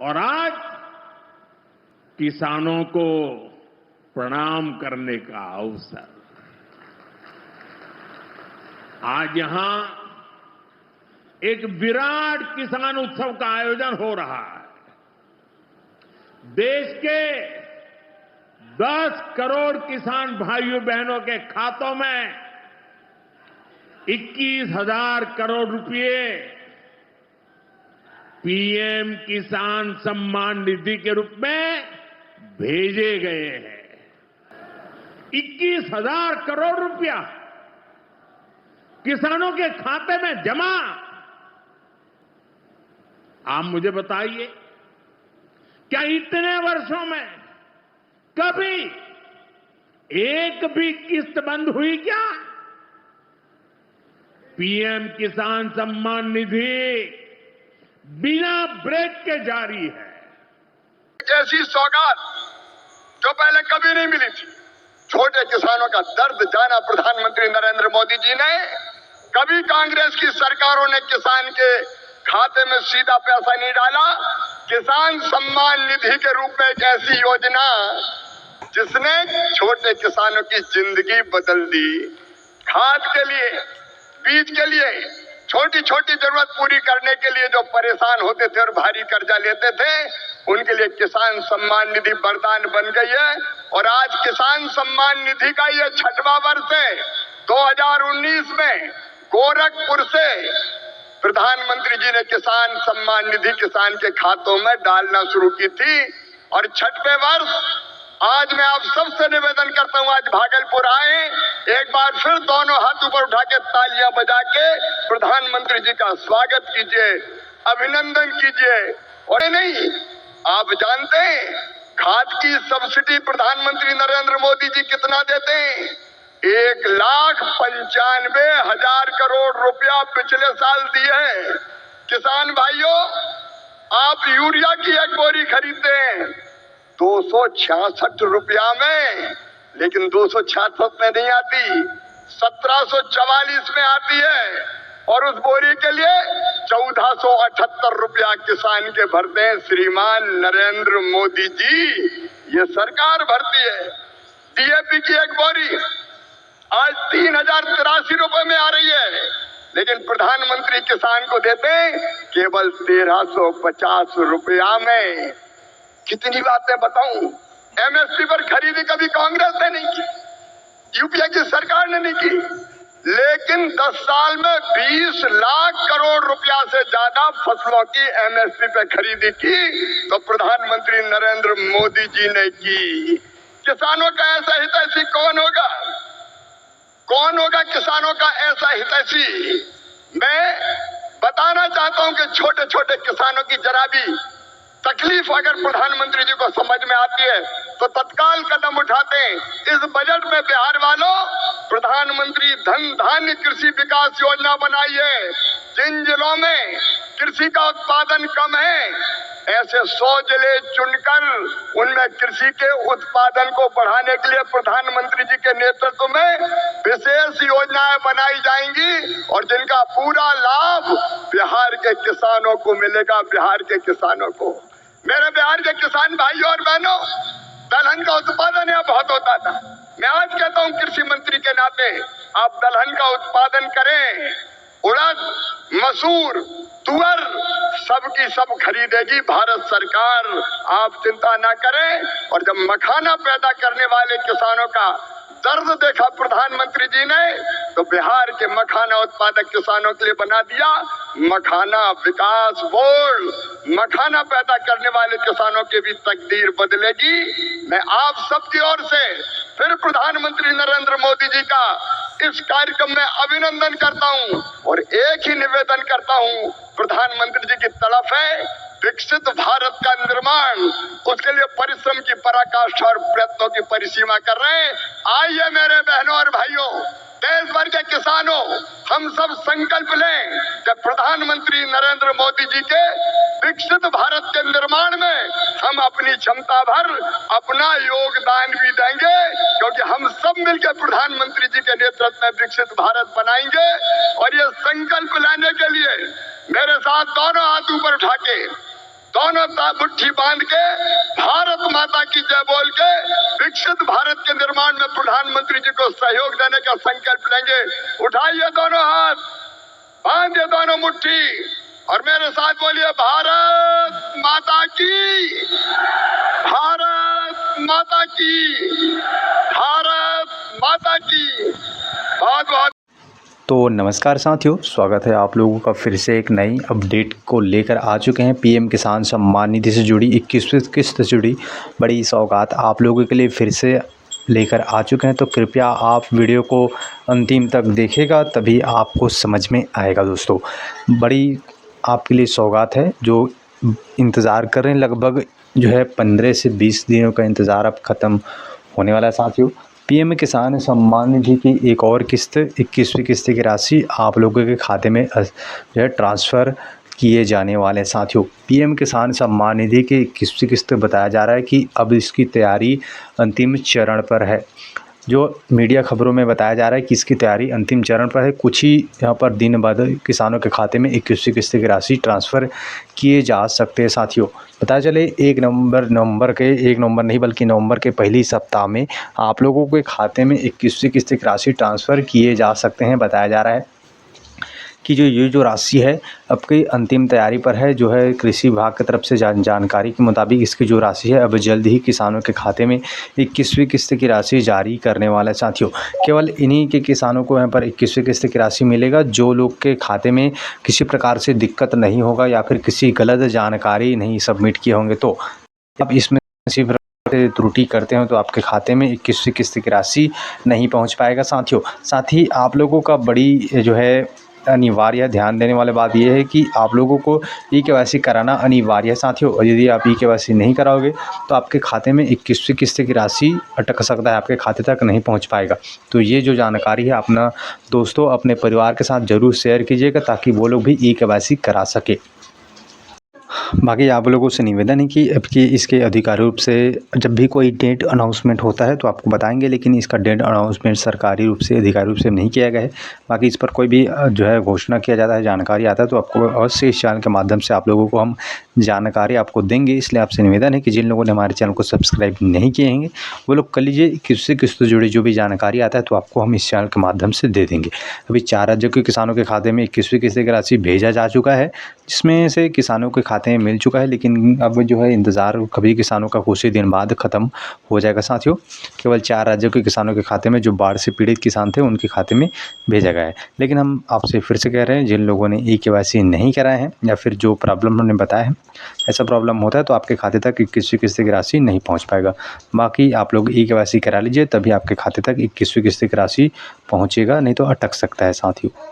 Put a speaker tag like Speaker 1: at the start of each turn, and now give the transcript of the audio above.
Speaker 1: और आज किसानों को प्रणाम करने का अवसर। आज यहां एक विराट किसान उत्सव का आयोजन हो रहा है। देश के 10 करोड़ किसान भाइयों बहनों के खातों में 21,000 करोड़ रुपए पीएम किसान सम्मान निधि के रूप में भेजे गए हैं। 21,000 करोड़ रुपया किसानों के खाते में जमा। आप मुझे बताइए, क्या इतने वर्षों में कभी एक भी किस्त बंद हुई क्या? पीएम किसान सम्मान निधि बिना ब्रेक के जारी है।
Speaker 2: जैसी सौगात जो पहले कभी नहीं मिली थी। छोटे किसानों का दर्द जाना प्रधानमंत्री नरेंद्र मोदी जी ने। कभी कांग्रेस की सरकारों ने किसान के खाते में सीधा पैसा नहीं डाला। किसान सम्मान निधि के रूप में एक ऐसी योजना जिसने छोटे किसानों की जिंदगी बदल दी। खाद के लिए, बीज के लिए, छोटी छोटी जरूरत पूरी करने के लिए जो परेशान होते थे और भारी कर्जा लेते थे, उनके लिए किसान सम्मान निधि वरदान बन गई है। और आज किसान सम्मान निधि का ये 6वां वर्ष है। 2019 में गोरखपुर से प्रधानमंत्री जी ने किसान सम्मान निधि किसान के खातों में डालना शुरू की थी। और 6वें वर्ष आज मैं आप सबसे निवेदन करता हूं, आज भागलपुर आए, एक बार फिर दोनों हाथ ऊपर उठा के तालियां बजा के प्रधानमंत्री जी का स्वागत कीजिए, अभिनंदन कीजिए। और नहीं, आप जानते हैं खाद की सब्सिडी प्रधानमंत्री नरेंद्र मोदी जी कितना देते हैं? 1,95,000 करोड़ रुपया पिछले साल दिए हैं। किसान भाइयों, आप यूरिया की एक बोरी खरीदते हैं 266 रुपया में, लेकिन 266 में नहीं आती, 1744 में आती है। और उस बोरी के लिए 1478 रुपया किसान के भरते हैं श्रीमान नरेंद्र मोदी जी। ये सरकार भरती है। डीएपी की एक बोरी आज 3,083 रुपए में आ रही है, लेकिन प्रधानमंत्री किसान को देते हैं केवल 1,350 रुपया में। कितनी बातें बताऊं। एमएसपी पर खरीदी कभी कांग्रेस ने नहीं की, यूपीए की सरकार ने नहीं की, लेकिन 10 साल में 20 लाख करोड़ रुपया से ज्यादा फसलों की एमएसपी पे खरीदी की तो प्रधानमंत्री नरेंद्र मोदी जी ने की। किसानों का ऐसा हितैषी कौन होगा? कौन होगा किसानों का ऐसा हितैषी? मैं बताना चाहता हूं कि छोटे छोटे किसानों की जरा भी तकलीफ अगर प्रधानमंत्री जी को समझ में आती है तो तत्काल कदम उठाते हैं। इस बजट में बिहार वालों प्रधानमंत्री धन धान्य कृषि विकास योजना बनाई है। जिन जिलों में कृषि का उत्पादन कम है, ऐसे 100 जिले चुनकर उनमें कृषि के उत्पादन को बढ़ाने के लिए प्रधानमंत्री जी के नेतृत्व में विशेष योजनाएं बनाई जाएंगी और जिनका पूरा लाभ बिहार के किसानों को मिलेगा। बिहार के किसानों को, मेरे बिहार के किसान भाइयों और बहनों, दलहन का उत्पादन यहाँ बहुत होता था। मैं आज कहता हूँ कृषि मंत्री के नाते, आप दलहन का उत्पादन करें। उड़द, मसूर, तुअर सबकी सब खरीदेगी भारत सरकार, आप चिंता ना करें। और जब मखाना पैदा करने वाले किसानों का दर्द देखा प्रधानमंत्री जी ने, तो बिहार के मखाना उत्पादक किसानों के लिए बना दिया मखाना विकास बोर्ड। मखाना पैदा करने वाले किसानों की भी तकदीर बदलेगी। मैं आप सबकी ओर से फिर प्रधानमंत्री नरेंद्र मोदी जी का इस कार्यक्रम में अभिनंदन करता हूं और एक ही निवेदन करता हूं, प्रधानमंत्री जी की तड़प है विकसित भारत का निर्माण, उसके लिए परिश्रम की पराकाष्ठा और प्रयत्नों की परिसीमा कर रहे हैं। आइए मेरे बहनों और भाइयों, देश भर के किसानों, हम सब संकल्प लें कि प्रधानमंत्री नरेंद्र मोदी जी के विकसित भारत के निर्माण में हम अपनी क्षमता भर अपना योगदान भी देंगे, क्योंकि हम सब मिलकर प्रधानमंत्री जी के नेतृत्व में विकसित भारत बनाएंगे। और ये संकल्प लेने के लिए मेरे साथ दोनों हाथ ऊपर उठा के दोनों मुट्ठी बांध के भारत माता की जय बोल के विकसित भारत के निर्माण में प्रधानमंत्री जी को सहयोग देने का संकल्प लेंगे। उठाइए दोनों हाथ, बांधिए दोनों मुट्ठी और मेरे साथ बोलिए भारत माता की, भारत माता की, भारत माता की। बहुत बहुत
Speaker 3: तो नमस्कार साथियों, स्वागत है आप लोगों का फिर से एक नई अपडेट को लेकर आ चुके हैं। पीएम किसान सम्मान निधि से जुड़ी 21वीं किस्त से जुड़ी बड़ी सौगात आप लोगों के लिए फिर से लेकर आ चुके हैं। तो कृपया आप वीडियो को अंतिम तक देखिएगा, तभी आपको समझ में आएगा। दोस्तों, बड़ी आपके लिए सौगात है जो इंतज़ार कर रहे हैं। लगभग जो है 15 से 20 दिनों का इंतज़ार अब ख़त्म होने वाला है साथियों। पीएम किसान सम्मान निधि की एक और किस्त 21वीं किस्त की राशि आप लोगों के खाते में जो है ट्रांसफ़र किए जाने वाले हैं साथियों। पीएम किसान सम्मान निधि की 21वीं किस्त बताया जा रहा है कि अब इसकी तैयारी अंतिम चरण पर है। जो मीडिया खबरों में बताया जा रहा है कि इसकी तैयारी अंतिम चरण पर है। कुछ ही यहाँ पर दिन बाद किसानों के खाते में 21वीं किस्त की राशि ट्रांसफ़र किए जा सकते हैं साथियों। पता चले 1 नवंबर नहीं बल्कि नवंबर के पहली सप्ताह में आप लोगों के खाते में 21वीं किस्त की राशि ट्रांसफ़र किए जा सकते हैं। बताया जा रहा है कि ये जो राशि है अब की अंतिम तैयारी पर है। जो है कृषि विभाग की तरफ से जानकारी के मुताबिक इसकी जो राशि है अब जल्द ही किसानों के खाते में 21वीं किस्त की राशि जारी करने वाला है साथियों। केवल इन्हीं के किसानों को यहाँ पर 21वीं किस्त की राशि मिलेगा जो लोग के खाते में किसी प्रकार से दिक्कत नहीं होगा या फिर किसी गलत जानकारी नहीं सबमिट किए होंगे। तो अब इसमें किसी त्रुटि करते हो तो आपके खाते में 21वीं किस्त की राशि नहीं पहुँच पाएगा साथियों। साथ ही आप लोगों का बड़ी जो है अनिवार्य ध्यान देने वाली बात यह है कि आप लोगों को ई-केवाईसी कराना अनिवार्य है साथियों। और यदि आप ई-केवाईसी नहीं कराओगे तो आपके खाते में 21वीं किस्त की राशि अटक सकता है, आपके खाते तक नहीं पहुंच पाएगा। तो ये जो जानकारी है अपना दोस्तों अपने परिवार के साथ ज़रूर शेयर कीजिएगा ताकि वो लोग भी ई-केवाईसी करा सके। बाकी आप लोगों से निवेदन है कि अब की इसके अधिकारिक रूप से जब भी कोई डेट अनाउंसमेंट होता है तो आपको बताएंगे, लेकिन इसका डेट अनाउंसमेंट सरकारी रूप से आधिकारिक रूप से नहीं किया गया है। बाकी इस पर कोई भी जो है घोषणा किया जाता है, जानकारी आता है तो आपको अवश्य इस चैनल के माध्यम से आप लोगों को हम जानकारी आपको देंगे। इसलिए आपसे निवेदन है कि जिन लोगों ने हमारे चैनल को सब्सक्राइब नहीं किए हैं वो लोग कर लीजिए। किससे किस्त जुड़ी जो भी जानकारी आता है तो आपको हम इस चैनल के माध्यम से दे देंगे। अभी 4 राज्यों के किसानों के खाते में 21वीं किस्त की राशि भेजा जा चुका है, जिसमें से किसानों के खाते में मिल चुका है। लेकिन अब जो है इंतज़ार कभी किसानों का कुछ ही दिन बाद ख़त्म हो जाएगा साथियों। केवल 4 राज्यों के किसानों के खाते में जो बाढ़ से पीड़ित किसान थे उनके खाते में भेजा गया है। लेकिन हम आपसे फिर से कह रहे हैं, जिन लोगों ने ई-केवाईसी नहीं कराए हैं या फिर जो प्रॉब्लम हमने बताया है ऐसा प्रॉब्लम होता है तो आपके खाते तक 21वीं किस्त की राशि नहीं पहुँच पाएगा। बाकी आप लोग ई-केवाईसी करा लीजिए, तभी आपके खाते तक 21वीं किस्त की राशि पहुँचेगा, नहीं तो अटक सकता है साथियों।